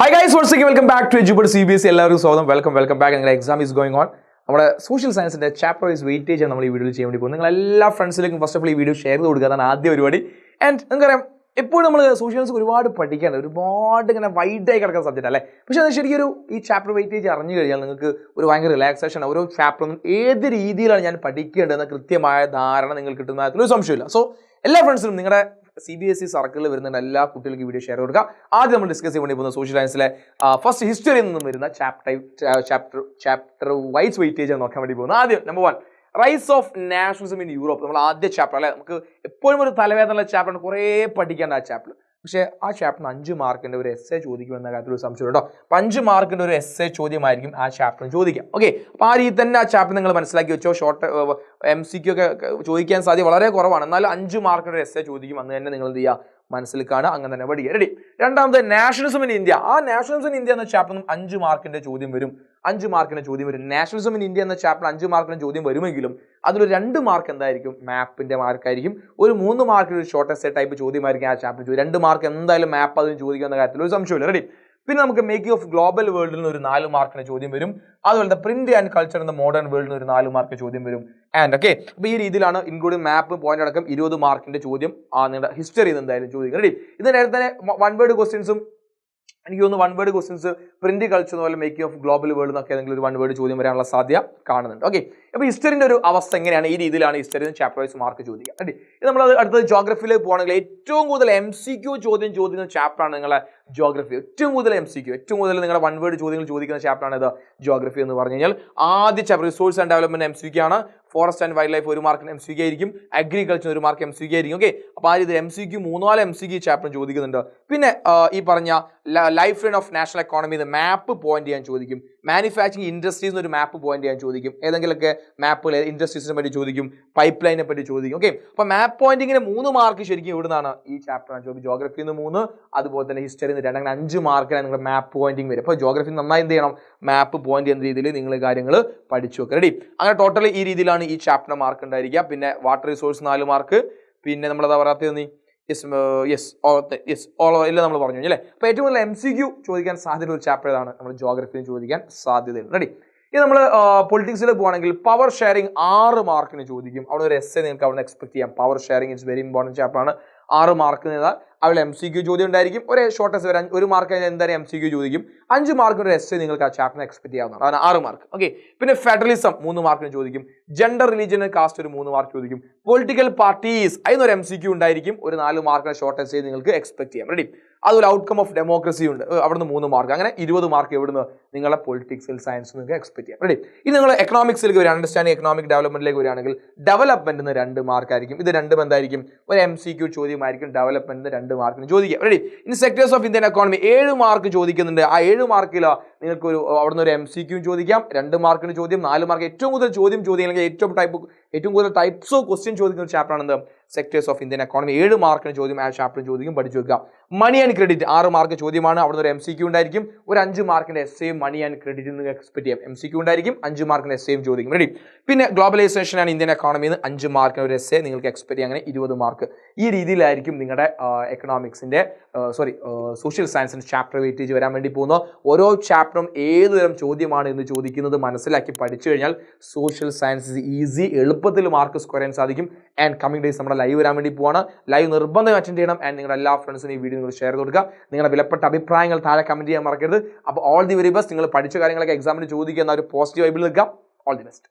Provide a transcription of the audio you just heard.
Hi guys, once again welcome back to Jupiter CBSE. എല്ലാവർക്കും സ്വാഗതം. Welcome back. നിങ്ങളുടെ exam is going on. നമ്മുടെ social സയൻസിന്റെ chapter wise weightage നമ്മൾ ഈ വീഡിയോയിൽ ചെയ്യാൻ വേണ്ടി പോകും. നിങ്ങൾ എല്ലാ ഫ്രണ്ട്സിലേക്കും ഫസ്റ്റ് ഓഫ് ഓൾ ഈ വീഡിയോ ഷെയർ ചെയ്ത് കൊടുക്കുക. അതാണ് ആദ്യ പരിപാടി. ആൻഡ് നിങ്ങൾക്കറിയാം എപ്പോഴും നമ്മൾ സോഷ്യൽ സയൻസ് ഒരുപാട് പഠിക്കാനുണ്ട്, ഒരുപാട് ഇങ്ങനെ വൈഡായി കിടക്കുന്ന സബ്ജക്റ്റ് അല്ലേ. പക്ഷേ അത് ശരിക്കും ഈ ചാപ്റ്റർ വെയിറ്റേജ് അറിഞ്ഞു കഴിഞ്ഞാൽ നിങ്ങൾക്ക് ഒരു ഭയങ്കര റിലാക്സേഷൻ, ഓരോ ചാപ്റ്ററും ഏത് രീതിയിലാണ് ഞാൻ പഠിക്കേണ്ടതെന്ന കൃത്യമായ ധാരണ നിങ്ങൾക്ക് കിട്ടുന്ന കാര്യത്തിൽ ഒരു സംശയമില്ല. സോ എല്ലാ ഫ്രണ്ട്സിനും നിങ്ങളുടെ CBSE സർക്കിളിൽ വരുന്ന എല്ലാ കുട്ടികൾക്കും വീഡിയോ ഷെയർ കൊടുക്കുക. ആദ്യം നമ്മൾ ഡിസ്കസ് ചെയ്യാൻ വേണ്ടി പോകുന്ന സോഷ്യൽ സയൻസിലെ ഫസ്റ്റ് ഹിസ്റ്ററിയിൽ നിന്നും വരുന്ന ചാപ്റ്റർ വൈസ് വെയിറ്റേജ് നോക്കാൻ വേണ്ടി പോകുന്നത്. ആദ്യം number 1, rise of nationalism in Europe. നമ്മൾ ആദ്യ ചാപ്റ്റർ അല്ലെ, നമുക്ക് എപ്പോഴും ഒരു തലവേദന ചാപ്റ്റർ, കുറേ പഠിക്കേണ്ട ആ ചാപ്റ്റർ. പക്ഷേ ആ ചാപ്റ്ററിന് 5 മാർക്കിൻ്റെ ഒരു എസ്സേ ചോദിക്കുമെന്ന കാര്യത്തിൽ ഒരു സംശയം കേട്ടോ. അപ്പം 5 മാർക്കിൻ്റെ ഒരു എസ്സേ ചോദ്യമായിരിക്കും ആ ചാപ്റ്ററിന് ചോദിക്കാം. ഓക്കെ, അപ്പോൾ ആ രീതി തന്നെ ആ ചാപ്റ്റർ നിങ്ങൾ മനസ്സിലാക്കി വെച്ചോ. ഷോർട്ട് MCQ ഒക്കെ ചോദിക്കാൻ സാധ്യത വളരെ കുറവാണ്, എന്നാലും 5 മാർക്കിൻ്റെ ഒരു എസ്സേ ചോദിക്കും. അന്ന് തന്നെ നിങ്ങൾ എന്ത് ചെയ്യുക, മനസ്സിൽ കാണുക, അങ്ങനെ തന്നെ പഠിക്കുക. റെഡി. രണ്ടാമത് നാഷണലിസം ഇൻ ഇന്ത്യ. ആ നാഷണലിസം ഇൻ ഇന്ത്യ എന്ന ചാപ്റ്ററിനും 5 മാർക്കിൻ്റെ ചോദ്യം വരും. 5 മാർക്കിൻ്റെ ചോദ്യം വരും. നാഷണലിസം ഇൻ ഇന്ത്യ എന്ന ചാപ്റ്റർ 5 മാർക്കിൻ്റെ ചോദ്യം വരുമെങ്കിലും അതിലൊരു 2 മാർക്ക് എന്തായിരിക്കും, മാപ്പിന്റെ മാർക്കായിരിക്കും. ഒരു 3 മാർക്കിന് ഒരു ഷോർട്ട് എസ്സേ ടൈപ്പ് ചോദ്യമായിരിക്കും ആ ചാപ്റ്റർ ചോദ്യം. 2 മാർക്ക് എന്തായാലും മാപ്പ് അതിന് ചോദിക്കുന്ന കാര്യത്തിൽ ഒരു സംശയമില്ല. റെഡി. പിന്നെ നമുക്ക് മേക്കിംഗ് ഓഫ് ഗ്ലോബൽ വേൾഡിൽ നിന്ന് ഒരു 4 മാർക്കിന് ചോദ്യം വരും. അതുപോലെ പ്രിന്റ് ആൻഡ് കൾച്ചർ എന്ന മോഡേൺ വേൾഡിൽ നിന്ന് ഒരു 4 മാർക്ക് ചോദ്യം വരും. ആൻഡ് ഓക്കെ, അപ്പോൾ ഈ രീതിയിലാണ് ഇൻക്ലൂഡിംഗ് മാപ്പ് പോയിന്റ് അടക്കം 20 മാർക്കിന്റെ ചോദ്യം നിങ്ങളുടെ ഹിസ്റ്ററിയിൽ നിന്ന് എന്തായാലും ചോദിക്കും. റെഡി. ഇത് നേരത്തെ തന്നെ 1 വേർഡ് ക്വസ്റ്റ്യൻസും എനിക്ക് തോന്നുന്നു 1 വേർഡ് ക്വസ്റ്റ്യൻസ് പ്രിന്റ് കൾച്ചർ പോലെ മേക്കിംഗ് ഓഫ് ഗ്ലോബൽ വേൾഡ് എന്നൊക്കെ ഏതെങ്കിലും ഒരു 1 വേർഡ് ചോദ്യം വരാനുള്ള സാധ്യത കാണുന്നുണ്ട്. ഓക്കെ, അപ്പോൾ ഹിസ്റ്ററിന്റെ ഒരു അവസ്ഥ എങ്ങനെയാണ്, ഈ രീതിയിലാണ് ഹിസ്റ്ററിയിൽ ചാപ്റ്റർ വൈസ് മാർക്ക് ചോദിക്കുക. റെഡി. ഇത് നമ്മൾ അടുത്തത് ജോഗ്രഫിയിലേക്ക് പോകുകയാണെങ്കിൽ ഏറ്റവും കൂടുതൽ MCQ ചോദ്യം ചോദിക്കുന്ന ചാപ്റ്ററാണ് നിങ്ങളെ ജോഗ്രഫി. ഏറ്റവും കൂടുതൽ MCQ, ഏറ്റവും കൂടുതൽ നിങ്ങളുടെ 1 വേർഡ് ചോദ്യങ്ങൾ ചോദിക്കുന്ന ചാപ്റ്ററാണ് ഇത് ജോഗ്രഫി എന്ന് പറഞ്ഞു കഴിഞ്ഞാൽ. ആദ്യ chapter resource and development MCQ ആണ്. ഫോറസ്റ്റ് ആൻഡ് വൈൽഡ് ലൈഫ് 1 മാർക്കിന് MCQ ആയിരിക്കും. അഗ്രികൾച്ചർ 1 മാർക്ക് MCQ ആയിരിക്കും. ഓക്കെ, അപ്പോൾ ആ രീതിയിൽ MCQ 3-4 MCQ ചാപ്റ്റർ ചോദിക്കുന്നുണ്ട്. പിന്നെ ഈ പറഞ്ഞ life line of national economy map point ചെയ്യാൻ ചോദിക്കും. മാനുഫാക്ചറിംഗ് ഇൻഡസ്ട്രീസ് ഒരു മാപ്പ് പോയിന്റ് ചെയ്യാൻ ചോദിക്കും. ഏതെങ്കിലുമൊക്കെ മാപ്പുകൾ ഇൻഡസ്ട്രീസിനെ പറ്റി ചോദിക്കും, പൈപ്പ് ലൈനെ പറ്റി ചോദിക്കും. ഓക്കെ, അപ്പോൾ മാപ്പ് പോയിന്റിങ്ങിന് 3 മാർക്ക് ശരിക്കും എവിടുന്നാണ്, ഈ ചാപ്റ്ററാണ് ചോദിക്കും. ജോഗ്രഫിയിൽ നിന്ന് 3, അതുപോലെ തന്നെ ഹിസ്റ്ററിയിൽ നിന്ന് 2, അങ്ങനെ 5 മാർക്കിലാണ് നിങ്ങളുടെ മാപ്പ് പോയിന്റിങ് വരും. അപ്പോൾ ജോഗ്രഫി നന്നായി എന്ത് ചെയ്യണം, മാപ്പ് പോയിന്റ് ചെയ്യുന്ന രീതിയിൽ നിങ്ങൾ കാര്യങ്ങൾ പഠിച്ചു വെക്കുക. റെഡി. അങ്ങനെ ടോട്ടൽ ഈ രീതിയിലാണ് ഈ ചാപ്റ്റർ മാർക്ക് ഉണ്ടായിരിക്കുക. പിന്നെ വാട്ടർ റിസോഴ്സ് 4 മാർക്ക്. പിന്നെ നമ്മളതാ പറയാത്ത എല്ലാം നമ്മൾ പറഞ്ഞു അല്ലേ. അപ്പോൾ ഏറ്റവും കൂടുതൽ MCQ ചോദിക്കാൻ സാധ്യത ഒരു ചാപ്റ്റർ ഏതാണ്, നമ്മൾ ജോഗ്രഫിയിൽ ചോദിക്കാൻ സാധ്യതയുണ്ട്. റെഡി. ഇത് നമ്മൾ പൊളിറ്റിക്സിൽ പോകുകയാണെങ്കിൽ പവർ ഷെയറിംഗ് 6 മാർക്കിന് ചോദിക്കും. അവിടെ ഒരു എസ്സേ നിങ്ങൾക്ക് അവിടെ എക്സ്പെക്ട് ചെയ്യാം. Power sharing it's very important chapter ആണ്. 6 മാർക്ക് നേതാൽ അവിടെ MCQ ചോദ്യം ഉണ്ടായിരിക്കും. ഒരു ഷോർട്ട് എസ്സേ വരാൻ 1 മാർക്ക് കഴിഞ്ഞാൽ എന്തായാലും MCQ ചോദിക്കും. 5 മാർക്കിന് ഒരു എസ്സേ നിങ്ങൾക്ക് ആ ചാപ്റ്ററിന് എക്സ്പെക്ട് ചെയ്യാവുന്നതാണ്. അതാണ് 6 മാർക്ക്. ഓക്കെ, പിന്നെ ഫെഡറലിസം 3 മാർക്കിന് ചോദിക്കും. ജെൻഡർ റിലീജിയൻ കാസ്റ്റ് ഒരു 3 മാർക്ക് ചോദിക്കും. പൊളിറ്റിക്കൽ പാർട്ടീസ് അതിനൊരു MCQ ഉണ്ടായിരിക്കും. ഒരു 4 മാർക്കിന് ഷോർട്ട് എസ്സേ നിങ്ങൾക്ക് എക്സ്പെക്ട് ചെയ്യാം. റെഡി. അതുപോലെ ഔട്ട്കം ഓഫ് ഡെമോക്രസി ഉണ്ട്, അവിടുന്ന് 3 മാർക്ക്. അങ്ങനെ 20 മാർക്ക് എവിടുന്ന് നിങ്ങളെ പൊളിറ്റിക്സിൽ സയൻസ് നിങ്ങൾക്ക് എക്സ്പെക്ട് ചെയ്യാം. റെഡി. ഇത് നിങ്ങൾ എക്കണോമിക്സിലേക്ക് വരിക, അണ്ടർസ്റ്റാൻഡിംഗ് എക്കണോമിക് ഡെവലപ്മെന്റിലേക്ക് വരികയാണെങ്കിൽ ഡെവലപ്മെന്റിന് 2 മാർക്ക് ആയിരിക്കും. ഇത് രണ്ടും എന്തായിരിക്കും, ഒരു MCQ ചോദ്യമായിരിക്കും. ഡെവലപ്മെന്റിന് 2 മാർക്കിന് ചോദിക്കാം. റെഡി. ഇനി sectors of Indian economy 7 mark ചോദിക്കുന്നുണ്ട്. ആ 7 മാർക്കിൽ നിങ്ങൾക്ക് അവിടുന്ന് ഒരു MCQ ചോദിക്കാം. 2 മാർക്കിന് ചോദ്യം, 4 മാർക്ക്. ഏറ്റവും കൂടുതൽ ചോദ്യം അല്ലെങ്കിൽ ഏറ്റവും കൂടുതൽ ടൈപ്സ് ഓഫ് ക്വസ്റ്റ്യൻ ചോദിക്കുന്ന ഒരു ചാപ്റ്റർ ആണ് സെക്ടേഴ്സ് ഓഫ് ഇന്ത്യൻ എക്കോണമി. 7 മാർക്കിന് ചോദ്യം ആ ചാപ്റ്റർ ചോദിക്കും, പഠിച്ചു വെക്കുക. മണി ആൻഡ് ക്രെഡിറ്റ് 6 മാർക്ക് ചോദ്യമാണ്. അവിടുന്ന് ഒരു MCQ ഉണ്ടായിരിക്കും. ഒരു 5 മാർക്കിന്റെ എസ്സേയും മണി ആൻഡ് ക്രെഡിറ്റ് നിങ്ങൾക്ക് എക്സ്പെക്ട് ചെയ്യാം. MCQ ഉണ്ടായിരിക്കും, 5 മാർക്കിന്റെ എസ്സേയും ചോദിക്കും. റെഡി. പിന്നെ ഗ്ലോബലൈസേഷൻ ആണ് ഇന്ത്യൻ എക്കോണമിന്ന് 5 മാർക്കിന് ഒരു എസ്സേ നിങ്ങൾക്ക് എക്സ്പെക്ട് ചെയ്യാം. അങ്ങനെ 20 മാർക്ക്. ഈ രീതിയിലായിരിക്കും നിങ്ങളുടെ എക്കണോമിക്സിന്റെ സോഷ്യൽ സയൻസിന്റെ ചാപ്റ്റർ വെയിറ്റേജ് വരാൻ വേണ്ടി പോകുന്നു. ഓരോ ചാപ്റ്ററും ഏത് തരം ചോദ്യമാണ് എന്ന് ചോദിക്കുന്നത് മനസ്സിലാക്കി പഠിച്ചു കഴിഞ്ഞാൽ സോഷ്യൽ സയൻസ് ഈസി, എളുപ്പത്തിൽ മാർക്ക് സ്കോർ ചെയ്യാൻ സാധിക്കും. ആൻഡ് കമ്മിങ് ഡേയ്സ് നമ്മുടെ ലൈവ് വരാൻ വേണ്ടി പോവാണ്. ലൈവ് നിർബന്ധം അറ്റൻഡ് ചെയ്യണം. ആൻഡ് നിങ്ങളുടെ എല്ലാ ഫ്രണ്ട്സിനും ഈ വീഡിയോ നിങ്ങൾ ഷെയർ കൊടുക്കുക. നിങ്ങളുടെ വിലപ്പെട്ട അഭിപ്രായങ്ങൾ താഴെ കമന്റ് ചെയ്യാൻ മറക്കരുത്. അപ്പോൾ ഓൾ ദി വെരി ബെസ്റ്റ്. നിങ്ങൾ പഠിച്ച കാര്യങ്ങളൊക്കെ എക്സാമിന് ചോദിക്കുന്ന ഒരു പോസിറ്റീവ് വൈബിൽ നിൽക്കാം. All the best.